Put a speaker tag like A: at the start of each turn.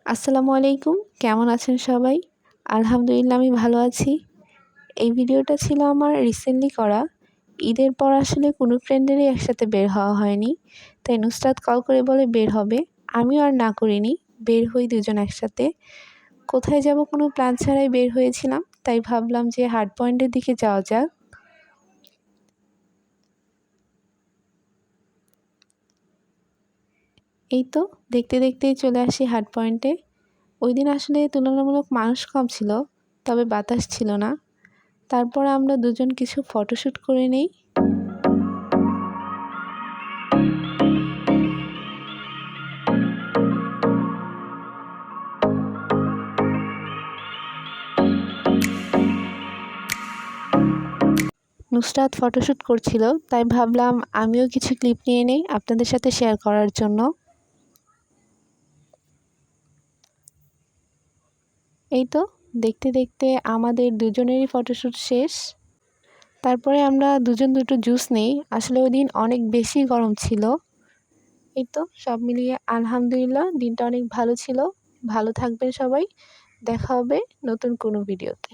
A: আসসালামু আলাইকুম, কেমন আছেন সবাই? আলহামদুলিল্লাহ আমি ভালো আছি। এই ভিডিওটা ছিল আমার রিসেন্টলি করা। ঈদের পর আসলে কোনো ফ্রেন্ডেরই একসাথে বের হওয়া হয়নি। তাই নুসরাত কল করে বলে বের হবে। আমিও আর না করিনি। বের হই দুজন একসাথে। কোথায় যাব কোনো প্ল্যান ছাড়াই বের হয়েছিলাম। তাই ভাবলাম যে হার্ট পয়েন্টের দিকে যাওয়া যাক। এই তো দেখতে দেখতেই চলে আসি হার্ট পয়েন্টে। ওইদিন আসলে তুলনামূলক মানুষ কম ছিল, তবে বাতাস ছিল না। তারপর আমরা দুজন কিছু ফটোশ্যুট করে নেই। নুসরাত ফটোশ্যুট করছিল, তাই ভাবলাম আমিও কিছু ক্লিপ নিয়ে নেই আপনাদের সাথে শেয়ার করার জন্য। এই তো দেখতে দেখতে আমাদের দুজনেরই ফটোশ্যুট শেষ। তারপরে আমরা দুজন দুটো জুস নেই, আসলে ওই দিন অনেক বেশি গরম ছিল। এই তো সব মিলিয়ে আলহামদুলিল্লাহ দিনটা অনেক ভালো ছিল। ভালো থাকবেন সবাই, দেখা হবে নতুন কোনো ভিডিওতে।